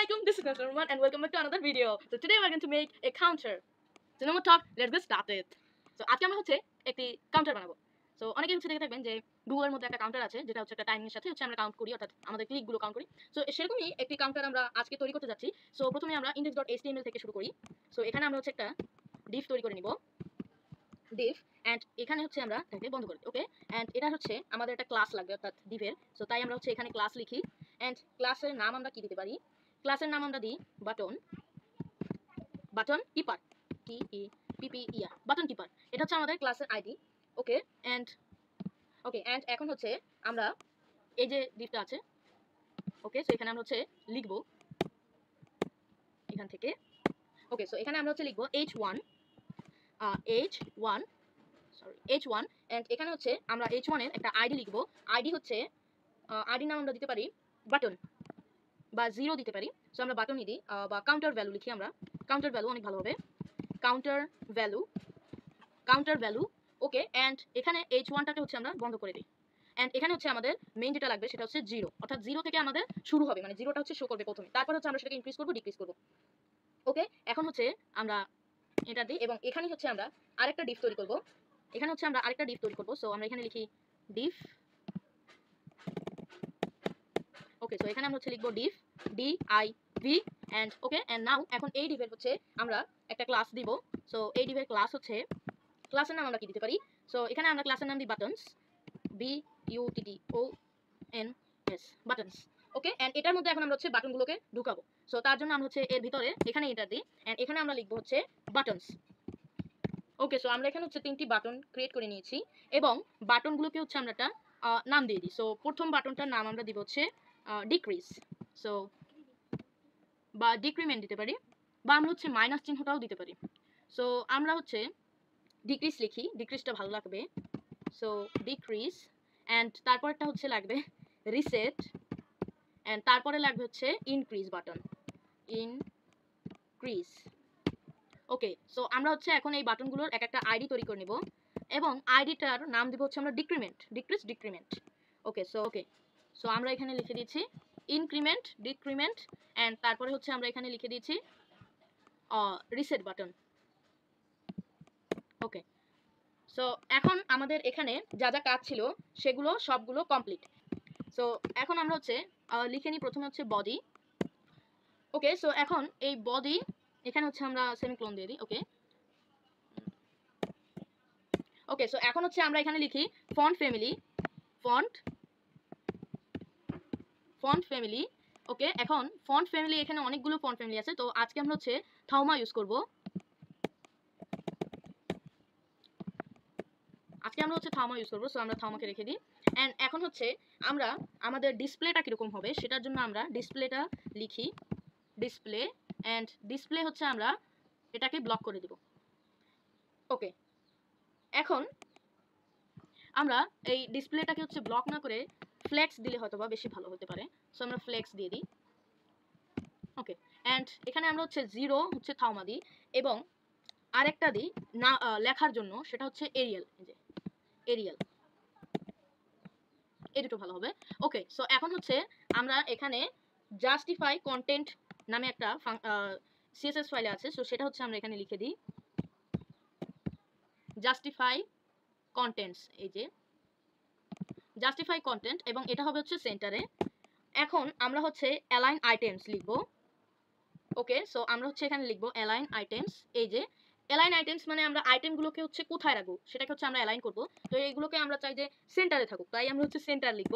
Assalamualaikum, this is Nasr Rahman and welcome back to another video. So today we're going to make a counter. So no more talk, let's get started. So আজকে আমরা হচ্ছে একটি counter বানাবো। So অনেকেই হচ্ছে দেখে থাকবেন যে গুগলের মধ্যে একটা কাউন্টার আছে যেটা হচ্ছে একটা টাইমিংয়ের সাথে হচ্ছে আমরা কাউন্ট করি, অর্থাৎ আমাদের ক্লিকগুলো কাউন্ট করি। সো সেরকমই একটি কাউন্টার আমরা আজকে তৈরি করতে যাচ্ছি। সো প্রথমে আমরা index.html থেকে শুরু করি। সো এখানে আমরা হচ্ছে একটা div তৈরি করে নিব, div, and এখানে হচ্ছে আমরা এটাকে বন্ধ করে দিই। ওকে, and এটা হচ্ছে আমাদের একটা ক্লাস লাগবে অর্থাৎ div এর। সো তাই আমরা হচ্ছে এখানে ক্লাস লিখি, and ক্লাসের নাম আমরা কি দিতে পারি? ক্লাসের নাম আমরা দিই button keeper, TEPPER, button keeper. এটা হচ্ছে আমাদের ক্লাসের আইডি। ওকে, এন্ড এখন হচ্ছে আমরা এই যে ডিভটা আছে, ওকে, সো এখানে আমরা হচ্ছে লিখব এখান থেকে। ওকে, সো এখানে আমরা হচ্ছে লিখব h1 এন্ড এখানে হচ্ছে আমরা h1 এর একটা আইডি লিখব। আইডি হচ্ছে আইডির নাম আমরা দিতে পারি বাটন বা 0 দিতে পারি। সো আমরা বাটনই দিই, বা কাউন্টার ভ্যালু লিখি আমরা। কাউন্টার ভ্যালু অনেক ভালো হবে, কাউন্টার ভ্যালু। ওকে, এন্ড এখানে h1টাকে হচ্ছে আমরা বন্ধ করে দিই। এন্ড এখানে হচ্ছে আমাদের মেইন যেটা লাগবে সেটা হচ্ছে 0, অর্থাৎ 0 থেকে আমাদের শুরু হবে, মানে 0টা হচ্ছে শো করবে প্রথমে, তারপর হচ্ছে আমরা সেটাকে ইনক্রিজ করব, ডিক্রিজ করব। ওকে, এখন হচ্ছে আমরা এটা দিই এবং এখানে হচ্ছে আমরা আরেকটা ডিভ তৈরি করব। সো আমরা এখানে লিখি ডিভ। ওকে, সো এখানে আমরা হচ্ছে লিখব div, div, and okay, and now এখন এই ডিভের হচ্ছে আমরা একটা ক্লাস দিব। সো এই ডিভের ক্লাস হচ্ছে, ক্লাসের নাম আমরা কি দিতে পারি? সো এখানে আমরা ক্লাসের নাম দিই buttons, BUTTONS, buttons. Okay, and এটার মধ্যে এখন আমরা হচ্ছে বাটনগুলোকে ঢুকাবো। সো তার জন্য আমরা হচ্ছে এর ভিতরে এখানে এন্টার দিই, এন্ড এখানে আমরা লিখব হচ্ছে বাটনস। ওকে, সো আমরা এখানে হচ্ছে 3টি বাটন ক্রিয়েট করে নিয়েছি এবং বাটনগুলোকে হচ্ছে আমরা একটা নাম দিয়ে দিই। সো প্রথম বাটনটার নাম আমরা দিব হচ্ছে ডিক্রিজ, সো বা ডিক্রিমেন্ট দিতে পারি, বা আমরা হচ্ছে মাইনাস চিহ্নটাও দিতে পারি। সো আমরা হচ্ছে ডিক্রিজ লিখি, ডিক্রিজটা ভালো লাগবে। সো ডিক্রিজ, অ্যান্ড তারপরটা হচ্ছে লাগবে রিসেট, অ্যান্ড তারপরে লাগবে হচ্ছে ইনক্রিজ বাটন, ইনক্রিজ। ওকে, সো আমরা হচ্ছে এখন এই বাটনগুলোর এক একটা আইডি তৈরি করে নিব এবং আইডিটার নাম দিব হচ্ছে আমরা ডিক্রিমেন্ট। ওকে, সো আমরা এখানে লিখে দিচ্ছি ডিক্রিমেন্ট, অ্যান্ড তারপরে হচ্ছে আমরা এখানে লিখে দিচ্ছি রিসেট বাটন। ওকে, সো এখন আমাদের এখানে যা যা কাজ ছিল সেগুলো সবগুলো কমপ্লিট। সো এখন আমরা হচ্ছে লিখে নিই প্রথমে হচ্ছে বডি। ওকে, সো এখন এই বডি এখানে হচ্ছে আমরা সেমিকোলন দিয়ে দিই। ওকে, সো এখন হচ্ছে আমরা এখানে লিখি ফন্ট ফ্যামিলি। ওকে, এখন ফন্ট ফ্যামিলি, এখানে অনেকগুলো ফন্ট ফ্যামিলি আছে, তো আজকে আমরা হচ্ছে থাউমা ইউজ করব। সো আমরা থাউমাকে রেখে দিই। অ্যান্ড এখন হচ্ছে আমরা আমাদের ডিসপ্লেটা কীরকম হবে সেটার জন্য আমরা ডিসপ্লেটা লিখি ডিসপ্লে, অ্যান্ড ডিসপ্লে হচ্ছে আমরা এটাকে ব্লক করে দিব। ওকে, এখন আমরা এই ডিসপ্লেটাকে হচ্ছে ব্লক না করে ফ্লেক্স দিলে হয়তো বা বেশি ভালো হতে পারে। সো আমরা ফ্লেক্স দিয়ে দিই। ওকে, অ্যান্ড এখানে আমরা হচ্ছে 0 হচ্ছে থাউমা দিই এবং আরেকটা দিই না লেখার জন্য, সেটা হচ্ছে এরিয়াল, এই দুটো ভালো হবে। ওকে, সো এখন হচ্ছে আমরা এখানে জাস্টিফাই কন্টেন্ট নামে একটা CSS ফাইলে আছে, সো সেটা হচ্ছে আমরা এখানে লিখে দিই জাস্টিফাই কন্টেন্টস, এই যে জাস্টিফাই কন্টেন্ট, এবং এটা হবে হচ্ছে সেন্টারে। এখন আমরা হচ্ছে অ্যালাইন আইটেমস লিখব। ওকে, সো আমরা হচ্ছে এখানে লিখব অ্যালাইন আইটেমস। এই যে অ্যালাইন আইটেমস মানে আমরা আইটেমগুলোকে হচ্ছে কোথায় রাখবো সেটাকে হচ্ছে আমরা অ্যালাইন করব। তো এইগুলোকে আমরা চাই যে সেন্টারে থাকুক, তাই আমরা হচ্ছে সেন্টার লিখব।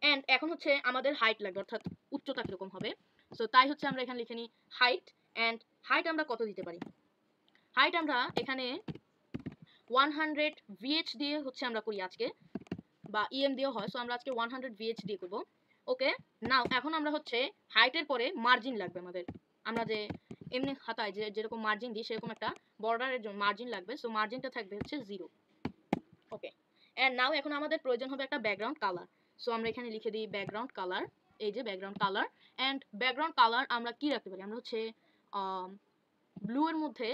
অ্যান্ড এখন হচ্ছে আমাদের হাইট লাগবে, অর্থাৎ উচ্চতা কীরকম হবে। সো তাই হচ্ছে আমরা এখানে লিখে নিই হাইট, অ্যান্ড হাইট আমরা কত দিতে পারি? হাইট আমরা এখানে 100 VH দিয়ে হচ্ছে আমরা করি আজকে, বা EM দিয়েও হয়। সো আমরা আজকে 100 VH দিয়ে করব। ওকে, নাও এখন আমরা হচ্ছে হাইটের পরে মার্জিন লাগবে আমাদের, আমরা যে এমনি হাতায় যেরকম মার্জিন দিই সেরকম একটা বর্ডারের জন্য মার্জিন লাগবে। সো মার্জিনটা থাকবে হচ্ছে 0। ওকে, অ্যান্ড নাও এখন আমাদের প্রয়োজন হবে একটা ব্যাকগ্রাউন্ড কালার। সো আমরা এখানে লিখে দিই ব্যাকগ্রাউন্ড কালার, এই যে background colour. And background colour আমরা কি রাখতে পারি? আমরা হচ্ছে ব্লু এর মধ্যে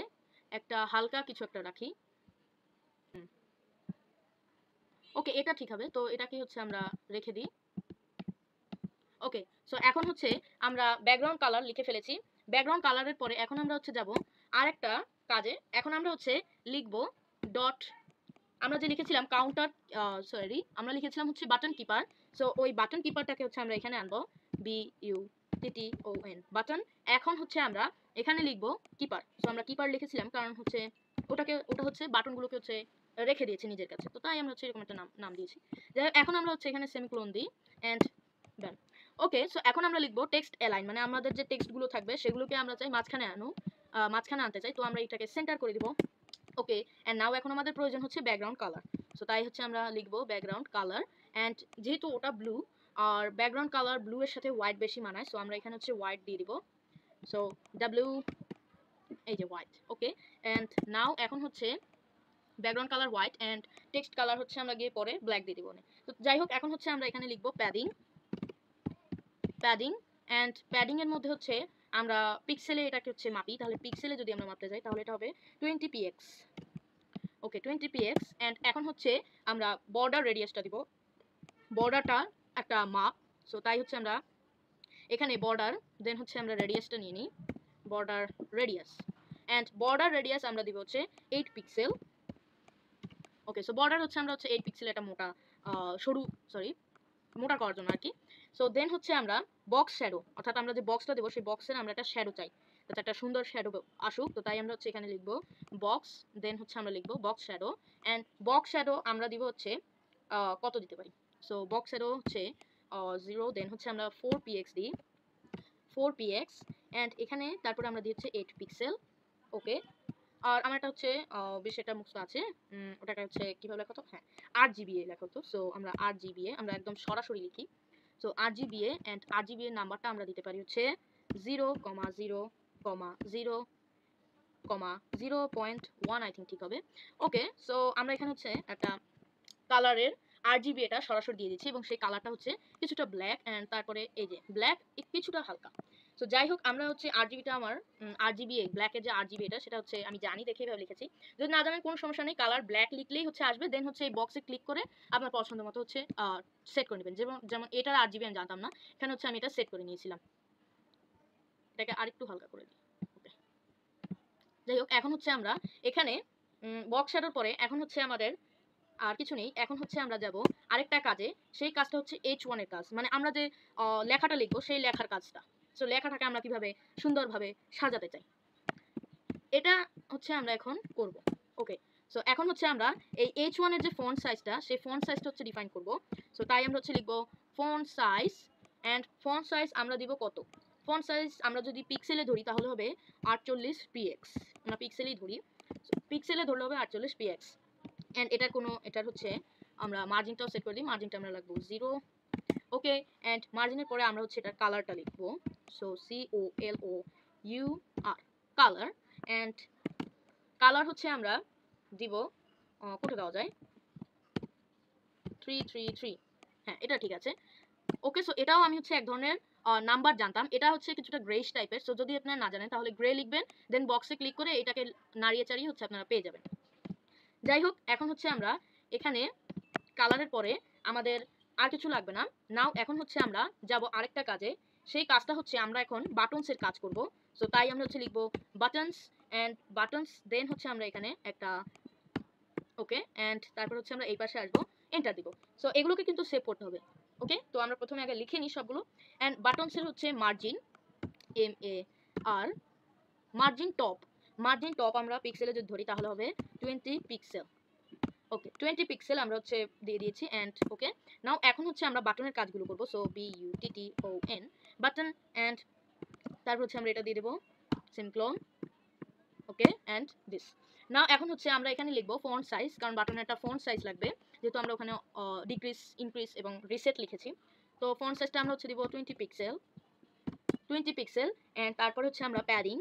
একটা হালকা কিছু একটা রাখি। ওকে, এটা ঠিক হবে, তো এটাকে হচ্ছে আমরা রেখে দিই। ওকে, সো এখন হচ্ছে আমরা ব্যাকগ্রাউন্ড কালার লিখে ফেলেছি। ব্যাকগ্রাউন্ড কালারের পরে এখন আমরা হচ্ছে যাব আরেকটা কাজে। এখন আমরা হচ্ছে লিখব ডট, আমরা যে লিখেছিলাম কাউন্টার, সরি আমরা লিখেছিলাম হচ্ছে বাটন কিপার। সো ওই বাটন কিপারটাকে হচ্ছে আমরা এখানে আনবো, BUTTON বাটন। এখন হচ্ছে আমরা এখানে লিখবো কিপার। সো আমরা কিপার লিখেছিলাম কারণ হচ্ছে ওটা হচ্ছে বাটনগুলোকে হচ্ছে রেখে দিয়েছে নিজের কাছে, তো তাই আমরা হচ্ছে এরকম একটা নাম দিয়েছি। যাই হোক, এখন আমরা হচ্ছে এখানে সেমিকোলন দিই অ্যান্ড ডান। ওকে, সো এখন আমরা লিখবো টেক্সট অ্যালাইন, মানে আমাদের যে টেক্সটগুলো থাকবে সেগুলোকে আমরা চাই মাঝখানে আনতে চাই, তো আমরা এটাকে সেন্টার করে দিব। ওকে, অ্যান্ড নাও এখন আমাদের প্রয়োজন হচ্ছে ব্যাকগ্রাউন্ড কালার। সো তাই হচ্ছে আমরা লিখবো ব্যাকগ্রাউন্ড কালার, অ্যান্ড যেহেতু ওটা ব্লু আর ব্যাকগ্রাউন্ড কালার ব্লু এর সাথে হোয়াইট বেশি মানায়, সো আমরা এখানে হচ্ছে হোয়াইট দিয়ে দিব। সো ডাব্লিউ, এই যে হোয়াইট। ওকে, অ্যান্ড নাও এখন হচ্ছে background colour white and text colour হচ্ছে আমরা গিয়ে পরে ব্ল্যাক দিয়ে দিব। তো যাই হোক, এখন হচ্ছে আমরা এখানে লিখবো প্যাডিং অ্যান্ড প্যাডিং এর মধ্যে হচ্ছে আমরা পিক্সেলে এটাকে হচ্ছে মাপি, তাহলে পিক্সেলে যদি আমরা মাপতে যাই তাহলে এটা হবে 20 px। Okay, 20 px। অ্যান্ড এখন হচ্ছে আমরা বর্ডার রেডিয়াসটা দিব, বর্ডারটা একটা মাপ। সো তাই হচ্ছে আমরা এখানে বর্ডার, দেন হচ্ছে আমরা রেডিয়াসটা নিয়ে নিই, border radius. And border radius আমরা দিব হচ্ছে 8 পিক্সেল। ওকে, সো বর্ডার হচ্ছে আমরা হচ্ছে 8 পিক্সেল, এটা মোটা মোটা করার জন্য আর কি। সো দেন হচ্ছে আমরা বক্স শ্যাডো, অর্থাৎ আমরা যে বক্সটা দেবো সেই বক্সের আমরা একটা শ্যাডো চাই, যাতে একটা সুন্দর শ্যাডো আসুক। তো তাই আমরা হচ্ছে এখানে লিখবো বক্স, দেন হচ্ছে আমরা লিখবো box shadow. And box shadow আমরা দিব হচ্ছে কত দিতে পারি। সো বক্স শ্যাডো হচ্ছে 0, দেন হচ্ছে আমরা 4px দিই, 4px। অ্যান্ড এখানে তারপরে আমরা দিচ্ছি 8 পিক্সেল। ওকে, আর আমার এটা হচ্ছে বেশ এটা মুক্ত আছে, ওটাকে হচ্ছে কীভাবে লেখা হতো, হ্যাঁ RGBA লেখা হতো। সো আমরা RGBA আমরা একদম সরাসরি লিখি। সো RGBA অ্যান্ড RGBA নাম্বারটা আমরা দিতে পারি হচ্ছে 0,0,0,0.1 আই থিঙ্ক ঠিক হবে। ওকে, সো আমরা এখানে হচ্ছে একটা কালারের RGBAটা সরাসরি দিয়ে দিচ্ছি এবং সেই কালারটা হচ্ছে কিছুটা ব্ল্যাক অ্যান্ড তারপরে এই যে ব্ল্যাক কিছুটা হালকা। সো যাই হোক, আমরা হচ্ছে RGBটা আমার RGBA ব্ল্যাকের যে RGBAটা সেটা হচ্ছে আমি জানি দেখে এইভাবে লিখেছি। যদি না জানেন কোনো সমস্যা নেই, কালার ব্ল্যাক লিখলেই হচ্ছে আসবে। দেন হচ্ছে এই বক্সে ক্লিক করে আপনার পছন্দ মতো হচ্ছে সেট করে নেবেন। যেমন এটার RGB আমি জানতাম না, এখানে হচ্ছে আমি এটা সেট করে নিয়েছিলাম। এটাকে আরেকটু হালকা করে দিই। ওকে, যাই হোক, এখন হচ্ছে আমরা এখানে বক্স শ্যাডোর পরে এখন হচ্ছে আমাদের আর কিছু নেই। এখন হচ্ছে আমরা যাব আরেকটা কাজে, সেই কাজটা হচ্ছে H1 এর কাজ, মানে আমরা যে লেখাটা লিখবো সেই লেখার কাজটা। সো লেখাটাকে আমরা কিভাবে সুন্দরভাবে সাজাতে চাই, এটা হচ্ছে আমরা এখন করব। ওকে, সো এখন হচ্ছে আমরা এই H1 এর যে ফন্ট সাইজটা, সেই ফন্ট সাইজটা হচ্ছে ডিফাইন করব। সো তাই আমরা হচ্ছে লিখবো font size, and font size আমরা দিব কত, ফন্ট সাইজ আমরা যদি পিক্সেলে ধরি তাহলে হবে 48px, আমরা পিক্সেলেই ধরি, পিক্সেলে ধরলে হবে 48px। অ্যান্ড এটার হচ্ছে আমরা মার্জিনটাও সেট করে দিই, মার্জিনটা আমরা রাখবো 0। ওকে, অ্যান্ড মার্জিনের পরে আমরা হচ্ছে এটার কালারটা লিখবো। So COLOUR colour, and colour হচ্ছে আমরা দিব কত দেওয়া যায়, 333, হ্যাঁ এটা ঠিক আছে। ওকে, সো এটাও আমি হচ্ছে এক ধরনের নাম্বার জানতাম, এটা হচ্ছে কিছুটা গ্রেইশ টাইপের। সো যদি আপনারা না জানেন তাহলে গ্রে লিখবেন, দেন বক্সে ক্লিক করে এটাকে নাড়িয়ে চাড়িয়ে হচ্ছে আপনারা পেয়ে যাবেন। যাই হোক, এখন হচ্ছে আমরা এখানে কালারের পরে আমাদের আর কিছু লাগবে না। নাও এখন হচ্ছে আমরা যাব আরেকটা কাজে, সেই কাজটা হচ্ছে আমরা এখন বাটনসের কাজ করব। সো তাই আমরা হচ্ছে লিখবো বাটনস অ্যান্ড বাটনস, দেন হচ্ছে আমরা এখানে একটা ওকে, অ্যান্ড তারপর হচ্ছে আমরা এই পাশে আসবো, এন্টার দিব। সো এগুলোকে কিন্তু সেভ করতে হবে। ওকে, তো আমরা প্রথমে আগে লিখে নিই সবগুলো। অ্যান্ড বাটনসের হচ্ছে মার্জিন, MAR, মার্জিন টপ আমরা পিক্সেলে যদি ধরি তাহলে হবে 20 পিক্সেল। ওকে, 20 পিক্সেল আমরা হচ্ছে দিয়ে দিয়েছি। অ্যান্ড ওকে, নাও এখন হচ্ছে আমরা বাটনের কাজগুলো করবো। সো BUTTON বাটন, অ্যান্ড তারপর হচ্ছে আমরা এটা দিয়ে দেবো সিমক্লোন। ওকে, অ্যান্ড দিস। নাও এখন হচ্ছে আমরা এখানে লিখবো ফন্ট সাইজ, কারণ বাটনের একটা ফন্ট সাইজ লাগবে, যেহেতু আমরা ওখানে ডিক্রিজ, ইনক্রিজ এবং রিসেট লিখেছি। তো ফন্ট সাইজটা আমরা হচ্ছে দিব 20 পিক্সেল, অ্যান্ড তারপর হচ্ছে আমরা প্যাডিং,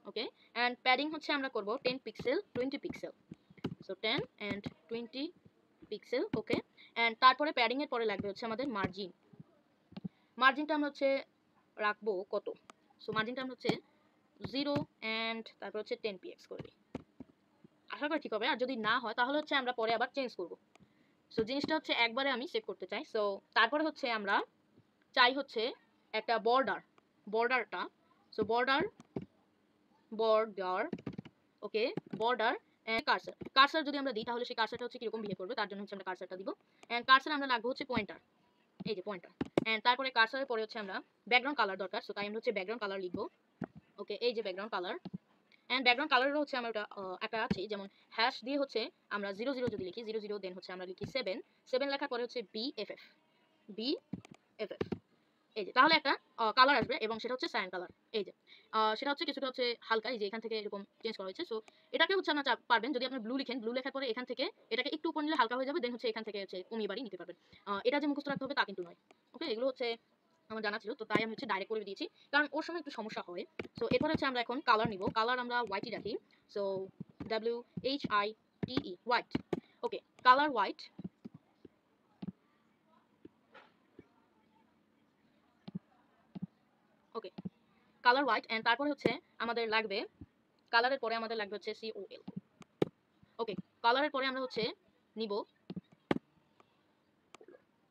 ওকে, অ্যান্ড প্যাডিং হচ্ছে আমরা করব 10 pixel, 20 pixel. So 10 and 20 pixel. Okay, and তারপরে প্যাডিং এর পরে লাগবে হচ্ছে আমাদের মার্জিনটা আমরা হচ্ছে রাখবো কত। সো মার্জিনটা আমরা হচ্ছে 0 অ্যান্ড তারপর হচ্ছে 10px করে দিই, আশা করি ঠিক হবে। আর যদি না হয় তাহলে হচ্ছে আমরা পরে আবার চেঞ্জ করব। সো জিনিসটা হচ্ছে একবারে আমি সেভ করতে চাই। সো তারপরে হচ্ছে আমরা চাই হচ্ছে একটা বর্ডারটা, so border okay, border and cursor যদি আমরা দিই তাহলে সেই কার্সারটা হচ্ছে কিরকম বিহেভ করবে তার জন্য হচ্ছে আমরা কার্সারটা দিব। এন্ড কার্সার আমরা লাগবে হচ্ছে পয়েন্টার, এই যে পয়েন্টার। এন্ড তারপরে কার্সারের পরে হচ্ছে আমরা ব্যাকগ্রাউন্ড কালার দরকার, সো তাই আমরা হচ্ছে ব্যাকগ্রাউন্ড কালার লিখবো। ওকে, এই যে ব্যাকগ্রাউন্ড কালার। এন্ড ব্যাকগ্রাউন্ড কালারেরও হচ্ছে আমরা একটা আছে, যেমন হ্যাশ দিয়ে হচ্ছে আমরা 00 যদি লিখি 00, দেন হচ্ছে আমরা লিখি 7 লেখার পরে হচ্ছে BFF, এই যে তাহলে একটা কালার আসবে এবং সেটা হচ্ছে সায়ান কালার। এই যে সেটা হচ্ছে কিছুটা হচ্ছে হালকা, এই যে এখান থেকে এরকম চেঞ্জ করা হয়েছে। সো এটাকে হচ্ছে আপনারা পারবেন যদি আপনি ব্লু লিখেন, ব্লু লেখার পরে এখান থেকে এটাকে একটু উপর নিলে হালকা হয়ে যাবে, দেন হচ্ছে এখান থেকে হচ্ছে কমিয়ে বাড়িয়ে নিতে পারবেন। এটা যে মুখস্থ রাখতে হবে তা কিন্তু নয়। ওকে, এগুলো হচ্ছে আমার জানা ছিল, তো তাই আমি হচ্ছে ডাইরেক্ট করে দিয়েছি, কারণ ওর সময় একটু সমস্যা হয়। সো এরপর হচ্ছে আমরা এখন কালার নিব, কালার আমরা হোয়াইটই রাখি। So WHITE, white. Okay, colour white. Okay, colour white. And তারপরে হচ্ছে আমাদের লাগবে, কালারের পরে আমাদের লাগবে হচ্ছে COL। ওকে, কালারের পরে আমরা হচ্ছে নিব,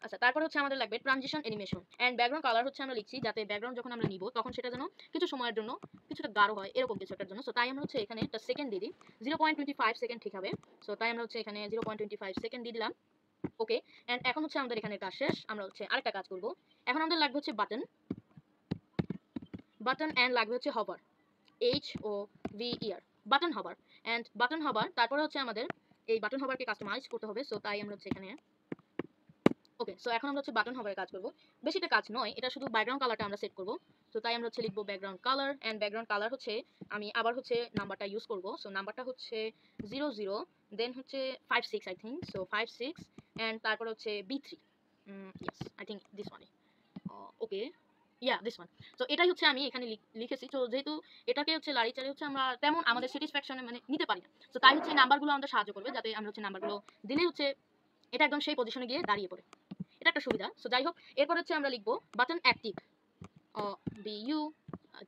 আচ্ছা তারপরে হচ্ছে আমাদের লাগবে transition animation. And background colour হচ্ছে আমরা লিখছি যাতে ব্যাকগ্রাউন্ড যখন আমরা নিব তখন সেটা যেন কিছু সময়ের জন্য কিছুটা গাঢ় হয়, এরকম কিছু একটার জন্য। সো তাই আমরা হচ্ছে এখানে একটা সেকেন্ড দিয়ে দিই, 0.25 সেকেন্ড ঠিক হবে। সো তাই আমরা হচ্ছে এখানে 0.25 সেকেন্ড দিয়ে দিলাম। ওকে, এন্ড এখন হচ্ছে আমাদের এখানে কাজ শেষ, আমরা হচ্ছে আরেকটা কাজ করব। এখন আমাদের লাগবে হচ্ছে বাটন এন্ড লাগবে হচ্ছে hover, HOVER, button hover. And button hover, তারপরে হচ্ছে আমাদের এই বাটন হভারকে কাস্টমাইজ করতে হবে। সো তাই আমরা হচ্ছে এখানে, ওকে, সো এখন আমরা হচ্ছে বাটন হভারের কাজ করব। বেশিটা কাজ নয়, এটা শুধু ব্যাকগ্রাউন্ড কালারটা আমরা সেট করব। তো তাই আমরা হচ্ছে লিখব background colour. And background colour হচ্ছে আমি আবার হচ্ছে নাম্বারটা ইউজ করব। সো নাম্বারটা হচ্ছে 00, দেন হচ্ছে 56 আই থিঙ্ক, সো 56। এন্ড তারপর হচ্ছে B3, yes I think this one. Okay, yeah this one. তো এটাই হচ্ছে আমি এখানে লিখেছি। তো যেহেতু এটাকে হচ্ছে লাড়িচাড়ি হচ্ছে আমরা তেমন আমাদের স্যাটিসফ্যাকশনে মানে নিতে পারি না, তো তাই হচ্ছে নাম্বারগুলো আমাদের সাহায্য করবে, যাতে আমরা হচ্ছে নাম্বারগুলো দিলে হচ্ছে এটা একদম সেই পজিশনে গিয়ে দাঁড়িয়ে পড়ে, এটা একটা সুবিধা। সো যাই হোক, এরপর হচ্ছে আমরা লিখবো বাটন অ্যাক্টিভ, BU,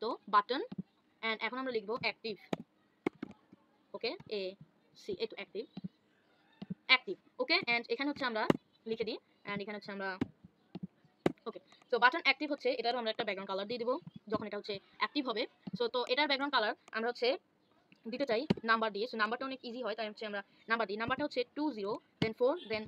তো বাটন। এন্ড এখন আমরা লিখবো অ্যাক্টিভ। ওকে, AC, এই তো অ্যাক্টিভ। ওকে, এন্ড এখানে হচ্ছে আমরা লিখে দিই। এন্ড এখানে হচ্ছে আমরা, ওকে, সো বাটন অ্যাক্টিভ হচ্ছে এটারও আমরা একটা ব্যাকগ্রাউন্ড কালার দিয়ে দেবো যখন এটা হচ্ছে অ্যাক্টিভ হবে। সো তো এটার ব্যাকগ্রাউন্ড কালার আমরা হচ্ছে দিতে চাই নাম্বার দিয়ে। সো নাম্বারটা অনেক ইজি হয়, তাই হচ্ছে আমরা নাম্বার দিই। নাম্বারটা হচ্ছে 20, দেন 4, দেন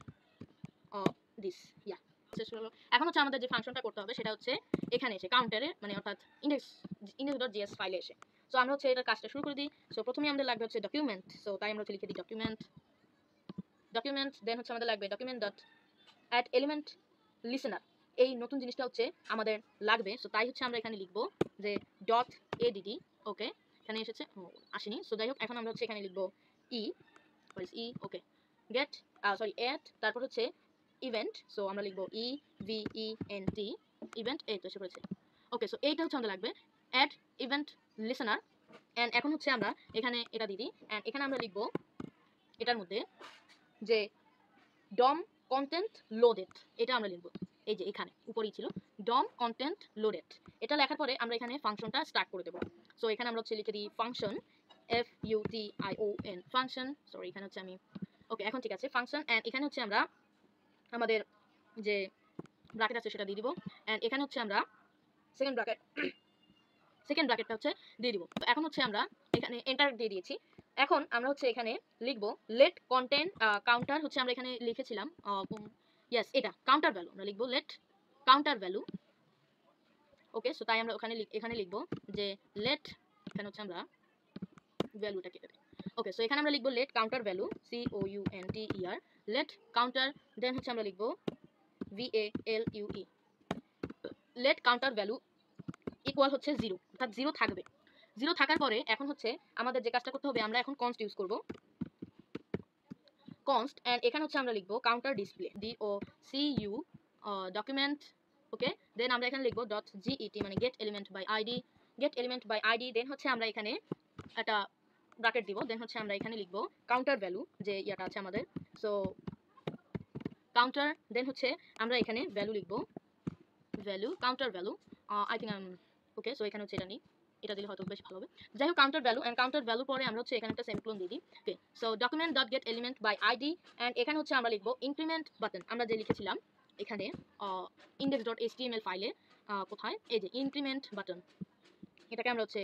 দিস, ইয়া শেষ হলো। এখন হচ্ছে আমাদের যে ফাংশনটা করতে হবে সেটা হচ্ছে এখানে এসে কাউন্টারে, মানে অর্থাৎ index.js ফাইলে এসে। সো আমরা হচ্ছে এটার কাজটা শুরু করে দিই। সো প্রথমে আমাদের লাগবে হচ্ছে ডকুমেন্ট, সো তাই আমরা হচ্ছে লিখে দিই ডকুমেন্ট। দেন হচ্ছে আমাদের লাগবে document dot add element listener, এই নতুন জিনিসটা হচ্ছে আমাদের লাগবে। সো তাই হচ্ছে আমরা এখানে লিখবো যে .add। ওকে, এখানে এসেছে, আসেনি। সো যাই হোক, এখন আমরা হচ্ছে এখানে লিখবো ওকে, গেট অ্যাড, তারপর হচ্ছে ইভেন্ট। সো আমরা লিখবো EVENT, ইভেন্ট, এই তো এসে পড়েছে। ওকে, সো এইটা হচ্ছে আমাদের লাগবে অ্যাড ইভেন্ট লিসেনার। এন্ড এখন হচ্ছে আমরা এখানে এটা দিয়ে দিই। এন্ড এখানে আমরা লিখবো এটার মধ্যে যে DOM কন্টেন্ট লোডেড, এটা আমরা লিখবো। এই যে এখানে উপরেই ছিল DOM কন্টেন্ট লোডেড, এটা লেখার পরে আমরা এখানে ফাংশনটা স্টার্ট করে দেবো। সো এখানে আমরা হচ্ছে লিখে দিই ফাংশন, FUTION, ফাংশন। সরি, এখানে হচ্ছে আমি, ওকে এখন ঠিক আছে, ফাংশন। এন্ড এখানে হচ্ছে আমরা আমাদের যে ব্র্যাকেট আছে সেটা দিয়ে দিব। এন্ড এখানে হচ্ছে আমরা সেকেন্ড ব্র্যাকেটটা হচ্ছে দিয়ে দিব। তো এখন হচ্ছে আমরা এখানে এন্টার দিয়ে দিয়েছি। এখন আমরা হচ্ছে এখানে লিখবো লেট কন্টেন্ট কাউন্টার, হচ্ছে আমরা এখানে লিখেছিলাম ইয়েস এটা কাউন্টার ভ্যালু, আমরা লিখবো লেট কাউন্টার ভ্যালু। ওকে, সো তাই আমরা এখানে লিখবো যে লেট, এখানে হচ্ছে আমরা ভ্যালুটা কেটে দিই। ওকে, সো এখানে আমরা লিখবো let counter value, COUNTER, let counter. Then হচ্ছে আমরা লিখবো VALUE, let counter value equal হচ্ছে 0, অর্থাৎ 0 থাকবে। 0 থাকার পরে এখন হচ্ছে আমাদের যে কাজটা করতে হবে, আমরা এখন কনস্ট ইউজ করব, কনস্ট। এন্ড এখানে হচ্ছে আমরা লিখবো কাউন্টার ডিসপ্লে, DOCU, ডকুমেন্ট। ওকে, দেন আমরা এখানে লিখবো .get, মানে গেট এলিমেন্ট বাই আইডি। দেন হচ্ছে আমরা এখানে একটা ব্র্যাকেট দিব। দেন হচ্ছে আমরা এখানে লিখবো কাউন্টার ভ্যালু, যে ইয়াটা আছে আমাদের, সো কাউন্টার। দেন হচ্ছে আমরা এখানে ভ্যালু লিখবো, counter value, I think okay, so এখানে হচ্ছে এটা নিই, এটা দিলে হয়তো বেশ ভালো হবে। যাই হোক, counter value. And counter value পরে আমরা হচ্ছে এখানে একটা সেমিকোলন দিয়ে দিই। Okay, so document dot get element by ID. And এখানে হচ্ছে আমরা লিখবো ইনক্রিমেন্ট বাটন, আমরা যে লিখেছিলাম এখানে index.html ফাইলে কোথায় এই যে ইনক্রিমেন্ট বাটন, এটাকে আমরা হচ্ছে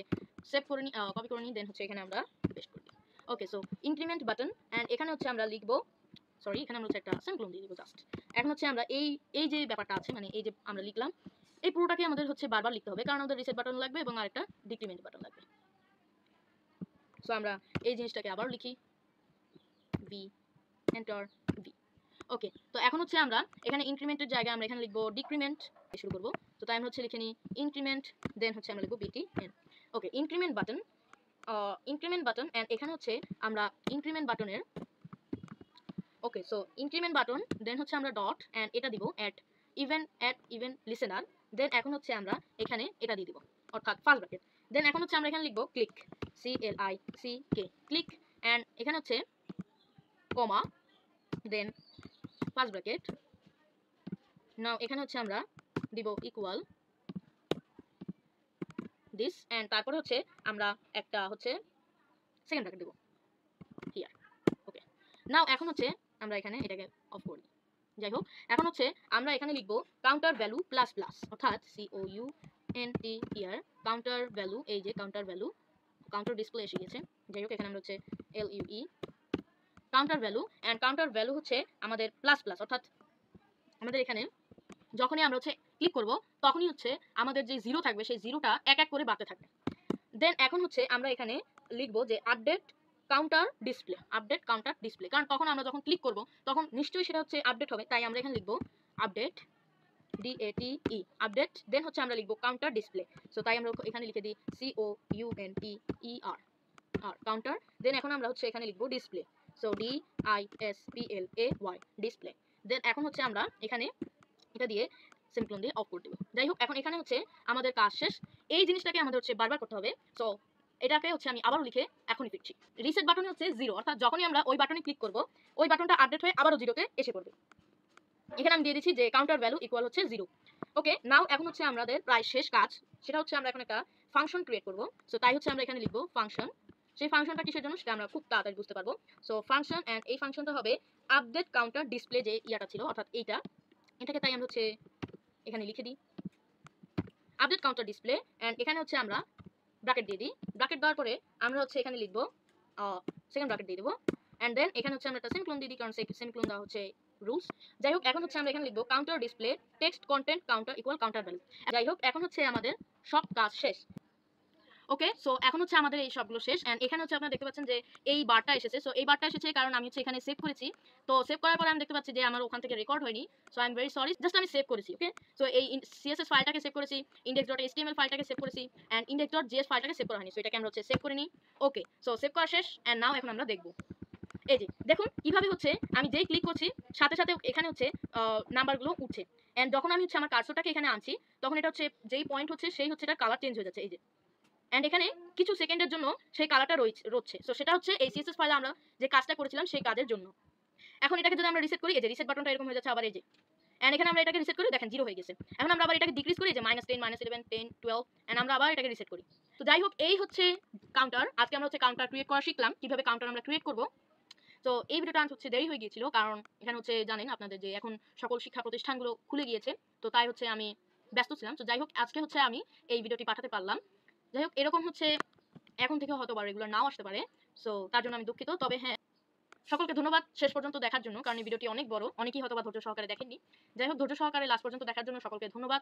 সেভ করে নিই, কপি করে নিই, দেন হচ্ছে এখানে আমরা পেস্ট করি। ওকে, সো ইনক্রিমেন্ট বাটন অ্যান্ড এখানে হচ্ছে আমরা লিখবো, সরি এখানে আমরা হচ্ছে একটা সেমিকোলন দিয়ে দিব জাস্ট। এখন হচ্ছে আমরা এই যে ব্যাপারটা আছে, মানে এই যে আমরা লিখলাম, এই পুরোটাকে আমাদের হচ্ছে বারবার লিখতে হবে, কারণ আমাদের রিসেট বাটন লাগবে এবং আরেকটা ডিক্রিমেন্ট বাটন লাগবে। সো আমরা এই জিনিসটাকে আবার লিখি, ভি, এন্টার, ভি। ওকে, তো এখন হচ্ছে আমরা এখানে ইনক্রিমেন্টের জায়গায় আমরা এখানে লিখবো ডিক্রিমেন্ট শুরু করব। তো তাই আমরা হচ্ছে লিখে নিই ইনক্রিমেন্ট, দেন হচ্ছে আমরা লিখবো বিটি N. Okay, increment button and এখানে হচ্ছে আমরা ইনক্রিমেন্ট বাটনের, ওকে সো ইনক্রিমেন্ট বাটন, দেন হচ্ছে আমরা ডট অ্যান্ড এটা দিব অ্যাট ইভেন লিসেনার, দেন এখন হচ্ছে আমরা এখানে এটা দিয়ে দিব অর্থাৎ ফার্স্ট ব্র্যাকেট, দেন এখন হচ্ছে আমরা এখানে লিখবো ক্লিক, CLICK, ক্লিক, অ্যান্ড এখানে হচ্ছে কমা, দেন ফার্স্ট ব্র্যাকেট, নাও এখানে হচ্ছে আমরা দিব ইকুয়াল দিস, অ্যান্ড তারপরে হচ্ছে আমরা একটা হচ্ছে সেকেন্ড ব্র্যাকেট দেব হিয়ার। ওকে, নাও এখন হচ্ছে আমরা এখানে এটাকে অফ করে দিই। যাই হোক, এখন হচ্ছে আমরা এখানে লিখবো কাউন্টার ভ্যালু প্লাস প্লাস, অর্থাৎ COUNT ইয়ার কাউন্টার ভ্যালু, এই যে কাউন্টার ভ্যালু, কাউন্টার ডিসপ্লে এসে গেছে। যাই হোক, এখানে আমরা হচ্ছে LUE counter value, and counter value হচ্ছে আমাদের প্লাস প্লাস, অর্থাৎ আমাদের এখানে যখনই আমরা হচ্ছে ক্লিক করব তখনই হচ্ছে আমাদের যে জিরো থাকবে সেই জিরোটা এক এক করে বাড়তে থাকবে। দেন এখন হচ্ছে আমরা এখানে লিখবো যে আপডেট কাউন্টার ডিসপ্লে, কারণ তখন আমরা যখন ক্লিক করব তখন নিশ্চয়ই সেটা হচ্ছে আপডেট হবে, তাই আমরা এখানে লিখবো আপডেট, DATE, আপডেট, দেন হচ্ছে আমরা লিখবো কাউন্টার ডিসপ্লে। সো তাই আমরা এখানে লিখে দিই COUNTER কাউন্টার, দেন এখন আমরা হচ্ছে এখানে লিখবো ডিসপ্লে, সো DISPLAY ডিসপ্লে, দেন এখন হচ্ছে আমরা এখানে এটা দিয়ে সেমিকোলন দিয়ে অফ করে দেব। যাই হোক, এখন এখানে হচ্ছে আমাদের কাজ শেষ। এই জিনিসটাকে আমাদের হচ্ছে বারবার করতে হবে। সো এটাকে হচ্ছে আমি আবারও লিখে এখনই ফিরছি। রিসেট বাটনে হচ্ছে জিরো, অর্থাৎ যখনই আমরা ওই বাটনে ক্লিক করব ওই বাটনটা আপডেট হয়ে আবারও জিরোতে এসে পড়বে। এখানে আমি দিয়ে দিচ্ছি যে কাউন্টার ভ্যালু ইকুয়াল হচ্ছে জিরো। ওকে, নাও এখন হচ্ছে আমাদের প্রায় শেষ কাজ, সেটা হচ্ছে আমরা এখন একটা ফাংশন ক্রিয়েট করব। সো তাই হচ্ছে আমরা এখানে লিখবো ফাংশন, সেই ফাংশনটা কিসের জন্য সেটা আমরা খুব তাড়াতাড়ি বুঝতে পারবো। সো ফাংশন, অ্যান্ড এই ফাংশনটা হবে আপডেট কাউন্টার ডিসপ্লে, যে ইয়াটা ছিল অর্থাৎ এটাকে তাই আমরা হচ্ছে এখানে লিখে দিই আপডেট কাউন্টার ডিসপ্লে, অ্যান্ড এখানে হচ্ছে আমরা ব্র্যাকেট দিয়ে দিই। ব্র্যাকেট দেওয়ার পরে আমরা হচ্ছে এখানে লিখবো সেকেন্ড ব্র্যাকেট দিয়ে দেবো, অ্যান্ড দেন এখানে হচ্ছে আমরা একটা সেমিকোলন দিয়ে দিই, কারণ সেমিকোলন দেওয়া হচ্ছে রুলস। যাই হোক, এখন হচ্ছে আমরা এখানে লিখবো counter display text content counter equal counter value. যাই হোক, এখন হচ্ছে আমাদের সব কাজ শেষ। ওকে, সো এখন হচ্ছে আমাদের এই সবগুলো শেষ, অ্যান্ড এখানে হচ্ছে আপনারা দেখতে পাচ্ছেন যে এই বারটা এসেছে। সো এই বারটা এসেছে কারণ আমি হচ্ছে এখানে সেভ করেছি। তো সেভ করার পরে আমি দেখতে পাচ্ছি যে আমার ওখান থেকে রেকর্ড হয়নি। So I am very sorry, just আমি সেভ করেছি। ওকে, সো এই CSS ফাইলটাকে সেভ করেছি, index.html ফাইলটাকে সেভ করেছি, অ্যান্ড index.js ফাইলটাকে সেভ করা হয়নি। সো এটাকে আমরা হচ্ছে সেভ করে নিই। ওকে, সো সেভ করা শেষ, অ্যান্ড নাও এখন আমরা দেখবো এই যে দেখুন কিভাবে হচ্ছে আমি যেই ক্লিক করছি সাথে সাথে এখানে হচ্ছে নাম্বারগুলো উঠছে, অ্যান্ড যখন আমি হচ্ছে আমার কার্সরটাকে এখানে আনছি তখন এটা হচ্ছে যেই পয়েন্ট হচ্ছে সেই হচ্ছে এটা কালার চেঞ্জ হয়ে যাচ্ছে এই যে, অ্যান্ড এখানে কিছু সেকেন্ডের জন্য সেই কালারটা রচ্ছে। সো সেটা হচ্ছে এই CSS ফাইলে আমরা যে কাজটা করেছিলাম সেই কাজের জন্য। এখন এটাকে যদি আমরা রিসেট করি, এই যে রিসেট বাটনটা এরকম হয়ে যাচ্ছে আবার এই যে, অ্যান্ড এখানে আমরা এটাকে রিসেট করি, দেখেন জিরো হয়ে গেছে। এখন আমরা আবার এটাকে ডিক্রিজ করি যে -10 -11 10 12, অ্যান্ড আমরা আবার এটাকে রিসেট করি। তো যাই হোক, এই হচ্ছে কাউন্টার। আজকে আমরা হচ্ছে কাউন্টার ক্রিয়েট করা শিখলাম, কিভাবে কাউন্টার আমরা ক্রিয়েট করব। তো এই ভিডিওটা হচ্ছে দেরি হয়ে গিয়েছিল, কারণ এখানে হচ্ছে জানেন আপনাদের যে এখন সকল শিক্ষা প্রতিষ্ঠানগুলো খুলে গিয়েছে, তো তাই হচ্ছে আমি ব্যস্ত ছিলাম। তো যাই হোক, আজকে হচ্ছে আমি এই ভিডিওটি পাঠাতে পারলাম। যাই হোক, এরকম হচ্ছে এখন থেকে হয়তো বা রেগুলার নাও আসতে পারে, সো তার জন্য আমি দুঃখিত। তবে হ্যাঁ, সকলকে ধন্যবাদ শেষ পর্যন্ত দেখার জন্য, কারণ এই ভিডিওটি অনেক বড়, অনেকেই হয়তো বা ধৈর্য সহকারে দেখেননি। যাই হোক, ধৈর্য সহকারে লাস্ট পর্যন্ত দেখার জন্য সকলকে ধন্যবাদ।